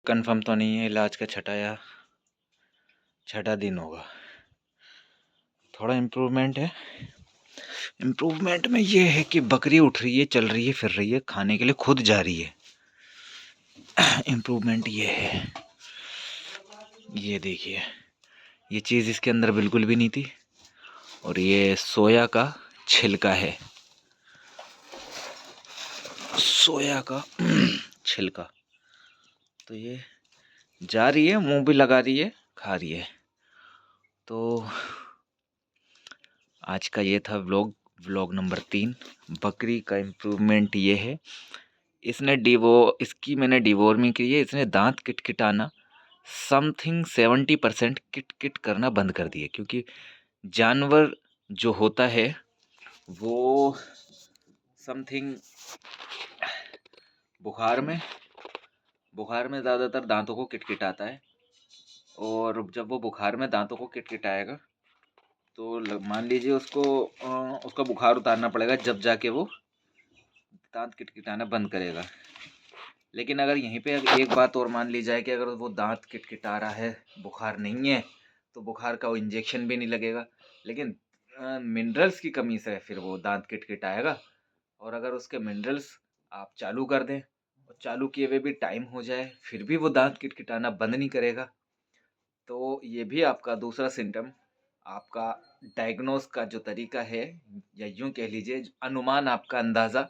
Confirm तो नहीं है, इलाज का छठा दिन होगा। थोड़ा इम्प्रूवमेंट है। इम्प्रूवमेंट में ये है कि बकरी उठ रही है, चल रही है, फिर रही है, खाने के लिए खुद जा रही है। इम्प्रूवमेंट ये है। ये देखिए, ये चीज़ इसके अंदर बिल्कुल भी नहीं थी। और ये सोया का छिलका है, सोया का छिलका। तो ये जा रही है, मुंह भी लगा रही है, खा रही है। तो आज का ये था व्लॉग नंबर 3। बकरी का इम्प्रूवमेंट ये है, इसकी मैंने डिवॉर्मिंग की है। इसने दांत किटकिटाना समथिंग 70% किट करना बंद कर दिए। क्योंकि जानवर जो होता है वो समथिंग बुखार में ज़्यादातर दांतों को किटकिटाता है। और जब वो बुखार में दांतों को किटकिटाएगा तो मान लीजिए उसका बुखार उतारना पड़ेगा, जब जाके वो दांत किटकिटाना बंद करेगा। लेकिन अगर यहीं पे एक बात और मान ली जाए कि अगर वो दांत किटकिटा रहा है, बुखार नहीं है, तो बुखार का वो इंजेक्शन भी नहीं लगेगा। लेकिन मिनरल्स की कमी से फिर वो दांत किटकिटाएगा। और अगर उसके मिनरल्स आप चालू कर दें और चालू किए हुए भी टाइम हो जाए, फिर भी वो दांत किटकिटाना बंद नहीं करेगा, तो ये भी आपका दूसरा सिम्टम, आपका डायग्नोस का जो तरीका है, या यूँ कह लीजिए अनुमान, आपका अंदाज़ा,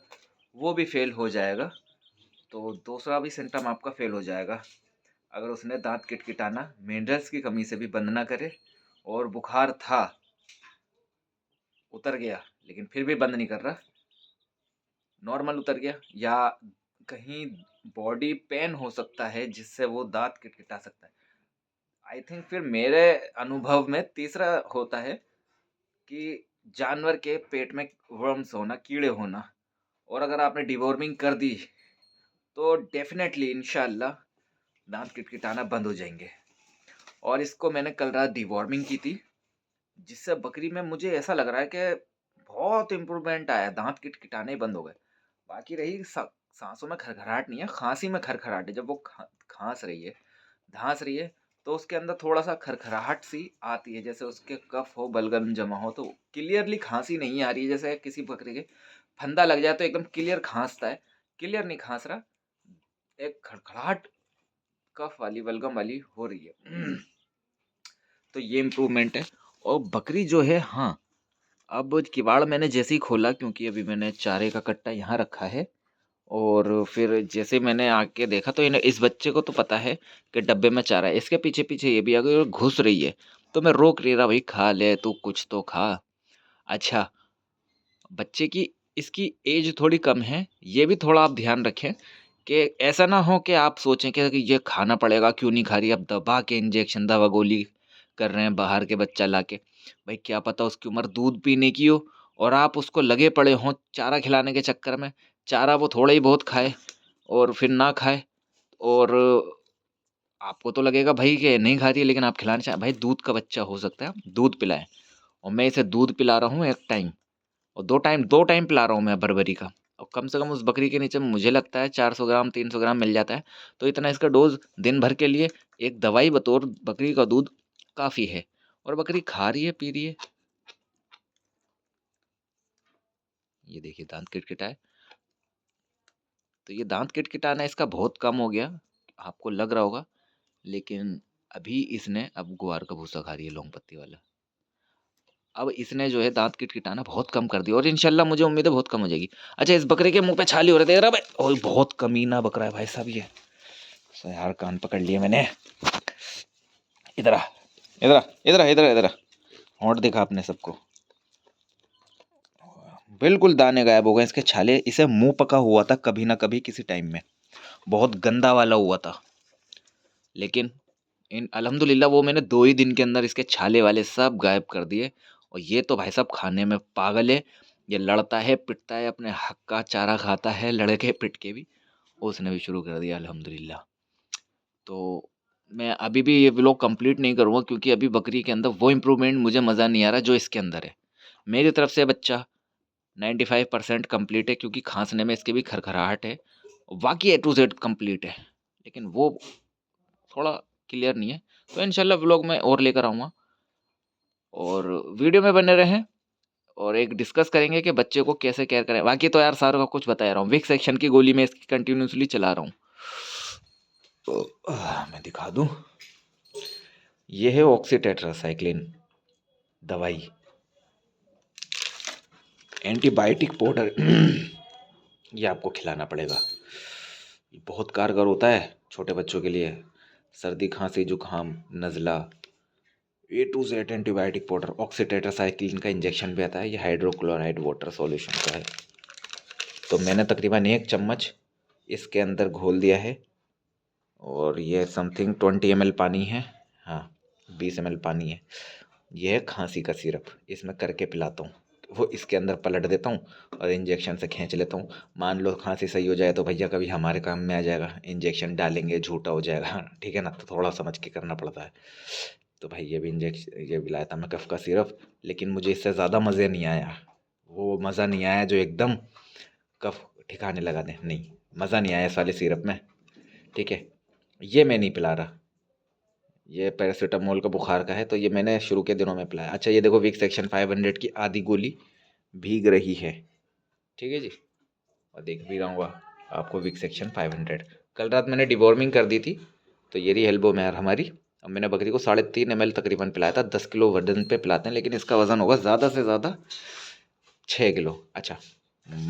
वो भी फेल हो जाएगा। तो दूसरा भी सिम्टम आपका फेल हो जाएगा अगर उसने दांत किटकिटाना मिनरल्स की कमी से भी बंद ना करे। और बुखार था, उतर गया, लेकिन फिर भी बंद नहीं कर रहा, नॉर्मल उतर गया, या कहीं बॉडी पेन हो सकता है जिससे वो दांत किटकिटा सकता है। आई थिंक फिर मेरे अनुभव में तीसरा होता है कि जानवर के पेट में वर्म्स होना, कीड़े होना। और अगर आपने डिवॉर्मिंग कर दी तो डेफिनेटली इंशाल्लाह दांत किटकिटाना बंद हो जाएंगे। और इसको मैंने कल रात डिवॉर्मिंग की थी, जिससे बकरी में मुझे ऐसा लग रहा है कि बहुत इम्प्रूवमेंट आया, दांत किटकिटाने ही बंद हो गए। बाकी रही सांसों में खरखराहट नहीं है, खांसी में खरखराहट है। जब वो खांस रही है, धांस रही है, तो उसके अंदर थोड़ा सा खरखराहट सी आती है, जैसे उसके कफ हो, बलगम जमा हो। तो क्लियरली खांसी नहीं आ रही है, जैसे किसी बकरी के फंदा लग जाए तो एकदम क्लियर खांसता है, क्लियर नहीं खांस रहा, एक खड़खड़ाहट कफ वाली, बलगम वाली हो रही है। तो ये इम्प्रूवमेंट है। और बकरी जो है, हाँ, अब किवाड़ मैंने जैसे ही खोला, क्योंकि अभी मैंने चारे का कट्टा यहाँ रखा है, और फिर जैसे मैंने आके देखा तो इस बच्चे को तो पता है कि डब्बे में चारा है। इसके पीछे पीछे ये भी आ गई और घुस रही है। तो मैं रोक नहीं रहा, भाई खा ले तू, कुछ तो खा। अच्छा, बच्चे की इसकी एज थोड़ी कम है, ये भी थोड़ा आप ध्यान रखें कि ऐसा ना हो कि आप सोचें कि ये खाना पड़ेगा, क्यों नहीं खा रही, अब दबा के इंजेक्शन दवा गोली कर रहे हैं बाहर के बच्चा लाके। भाई क्या पता उसकी उम्र दूध पीने की हो, और आप उसको लगे पड़े हों चारा खिलाने के चक्कर में। चारा वो थोड़ा ही बहुत खाए और फिर ना खाए, और आपको तो लगेगा भाई कि नहीं खा रही है, लेकिन आप खिलाना चाहें। भाई दूध का बच्चा हो सकता है, आप दूध पिलाएं। और मैं इसे दूध पिला रहा हूँ एक टाइम, और दो टाइम पिला रहा हूँ मैं बर्बरी का। और कम से कम उस बकरी के नीचे मुझे लगता है 400 ग्राम 300 ग्राम मिल जाता है। तो इतना इसका डोज दिन भर के लिए एक दवाई बतौर बकरी का दूध काफ़ी है। और बकरी खा रही है, पी रही है। ये देखिए दांत किटकिटा है। तो ये दांत किटकिटाना इसका बहुत कम हो गया, आपको लग रहा होगा। लेकिन अभी इसने अब ग्वार का भूसा खा रही है, लौंग पत्ती वाला। अब इसने जो है दांत किटकिटाना बहुत कम कर दिया, और इंशाल्लाह मुझे उम्मीद है बहुत कम हो जाएगी। अच्छा, इस बकरे के मुंह पे छाली हो रहे, देख रहा भाई, ओए बहुत कमीना बकरा है भाई साहब ये। सो यार कान पकड़ लिए मैंने। इधर आ, इधर आ, इधर आ, इधर आ, इधर आ। होंठ दिखा अपने सबको। बिल्कुल दाने गायब हो गए इसके, छाले। इसे मुंह पका हुआ था कभी ना कभी किसी टाइम में, बहुत गंदा वाला हुआ था। लेकिन इन अल्हम्दुलिल्लाह वो मैंने 2 ही दिन के अंदर इसके छाले वाले सब गायब कर दिए। और ये तो भाई साहब खाने में पागल है। ये लड़ता है, पिटता है, अपने हक का चारा खाता है, लड़के पिट के भी। उसने भी शुरू कर दिया अल्हम्दुलिल्लाह। तो मैं अभी भी ये व्लॉग कंप्लीट नहीं करूँगा, क्योंकि अभी बकरी के अंदर वो इम्प्रूवमेंट मुझे मज़ा नहीं आ रहा जो इसके अंदर है। मेरी तरफ से बच्चा 95% कंप्लीट है, क्योंकि खांसने में इसके भी खरखराहट है। बाकी A to Z कंप्लीट है, लेकिन वो थोड़ा क्लियर नहीं है। तो इंशाल्लाह व्लॉग में और लेकर आऊँगा और वीडियो में बने रहें और एक डिस्कस करेंगे कि बच्चे को कैसे केयर करें। बाकी तो यार सारों का कुछ बता रहा हूँ, विक्स एक्शन की गोली मैं इसकी कंटिन्यूसली चला रहा हूँ। मैं दिखा दूँ, ये है ऑक्सीटेट्रासाइक्लिन दवाई, एंटीबायोटिक पाउडर। ये आपको खिलाना पड़ेगा, ये बहुत कारगर होता है छोटे बच्चों के लिए, सर्दी खांसी जुकाम नज़ला, A to Z antibiotic powder. Oxytetracycline का इंजेक्शन भी आता है, ये हाइड्रोक्लोराइड वाटर सॉल्यूशन का है। तो मैंने तकरीबन 1 चम्मच इसके अंदर घोल दिया है और ये समथिंग 20 ml पानी है, हाँ 20 ml पानी है। यह है खांसी का सिरप, इसमें करके पिलाता हूँ, वो इसके अंदर पलट देता हूँ और इंजेक्शन से खींच लेता हूँ। मान लो खांसी सही हो जाए तो भैया कभी हमारे काम में आ जाएगा, इंजेक्शन डालेंगे झूठा हो जाएगा, ठीक है ना, तो थोड़ा समझ के करना पड़ता है। तो भाई ये भी इंजेक्शन, ये भी लाया था मैं कफ का सिरप, लेकिन मुझे इससे ज़्यादा मज़े नहीं आया, वो मज़ा नहीं आया जो एकदम कफ ठिकाने लगा दे, नहीं मज़ा नहीं आया इस वाले सिरप में, ठीक है। ये मैं नहीं पिला रहा, ये पैरासीटामोल का बुखार का है, तो ये मैंने शुरू के दिनों में पिलाया। अच्छा ये देखो विक्स एक्शन 500 की आधी गोली भीग रही है, ठीक है जी, और देख भी रहा हूँ आपको विक्स एक्शन 500। कल रात मैंने डिवॉर्मिंग कर दी थी, तो ये रही हेल्बो मैर हमारी। अब मैंने बकरी को 3.5 ml तकरीबन पिलाया था, 10 किलो वजन पे पिलाते हैं, लेकिन इसका वजन होगा ज़्यादा से ज़्यादा 6 किलो। अच्छा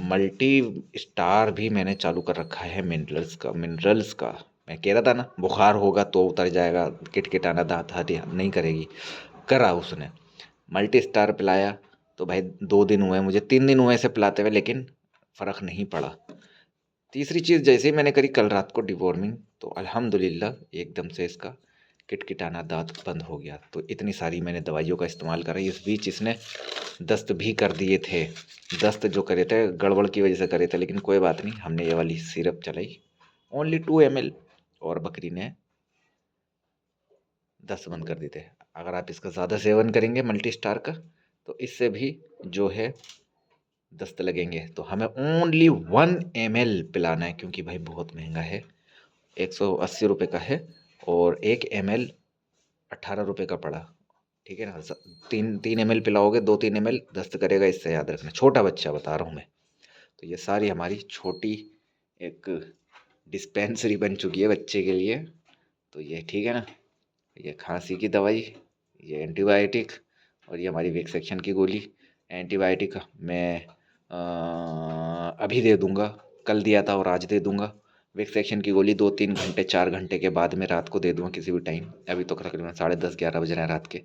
मल्टी स्टार भी मैंने चालू कर रखा है, मिनरल्स का। मैं कह रहा था ना बुखार होगा तो उतर जाएगा, किटकिटाना दांत हड्डी नहीं करेगी, करा उसने। मल्टी स्टार पिलाया तो भाई 2 दिन हुए मुझे, 3 दिन हुए इसे पिलाते हुए, लेकिन फ़र्क नहीं पड़ा। तीसरी चीज़ जैसे ही मैंने करी कल रात को डिवॉर्मिंग, तो अल्हम्दुलिल्लाह एकदम से इसका किटकिटाना दांत बंद हो गया। तो इतनी सारी मैंने दवाइयों का इस्तेमाल करा, इस बीच इसने दस्त भी कर दिए थे। दस्त जो करे थे गड़बड़ की वजह से करे थे, लेकिन कोई बात नहीं, हमने ये वाली सिरप चलाई ओनली 2 ml, और बकरी ने दस्त बंद कर दिए थे। अगर आप इसका ज़्यादा सेवन करेंगे मल्टी स्टार का, तो इससे भी जो है दस्त लगेंगे। तो हमें ओनली 1 ml पिलाना है, क्योंकि भाई बहुत महंगा है, 180 रुपये का है, और 1 ml 18 रुपये का पड़ा, ठीक है ना। 3 ml पिलाओगे, 2-3 ml दस्त करेगा, इससे याद रखना, छोटा बच्चा बता रहा हूँ मैं। तो ये सारी हमारी छोटी एक डिस्पेंसरी बन चुकी है बच्चे के लिए। तो ये ठीक है ना, ये खांसी की दवाई, ये एंटीबायोटिक, और ये हमारी विक्स एक्शन की गोली। एंटीबायोटिक मैं अभी दे दूंगा, कल दिया था और आज दे दूंगा। विक्स एक्शन की गोली 2-3 घंटे 4 घंटे के बाद में रात को दे दूंगा किसी भी टाइम। अभी तो तकरीबन 10:30-11 बज रहे हैं रात के,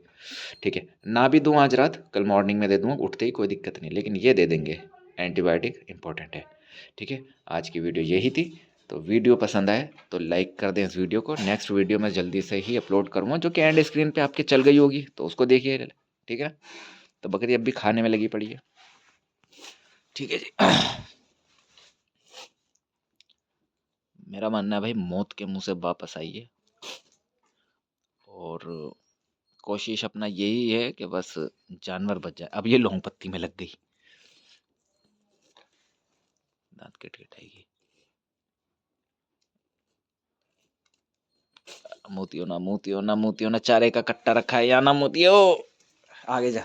ठीक है ना, भी दूँ आज रात, कल मॉर्निंग में दे दूंगा उठते ही, कोई दिक्कत नहीं, लेकिन ये दे देंगे, एंटीबायोटिक इंपॉर्टेंट है, ठीक है। आज की वीडियो यही थी। तो वीडियो पसंद आए तो लाइक कर दें इस वीडियो को। नेक्स्ट वीडियो मैं जल्दी से ही अपलोड करूँगा, जो कि एंड स्क्रीन पे आपके चल गई होगी, तो उसको देखिए, ठीक है ना। तो बकरी अब भी खाने में लगी पड़ी है, ठीक है जी। मेरा मानना है भाई मौत के मुंह से वापस आइए, और कोशिश अपना यही है कि बस जानवर बच जाए। अब ये लौंग पत्ती में लग गई, दांत किटकिटाएगी। मोतियो ना मोतियो ना मोतियो ना, चारे का कट्टा रखा है या ना मोतियो, आगे जा।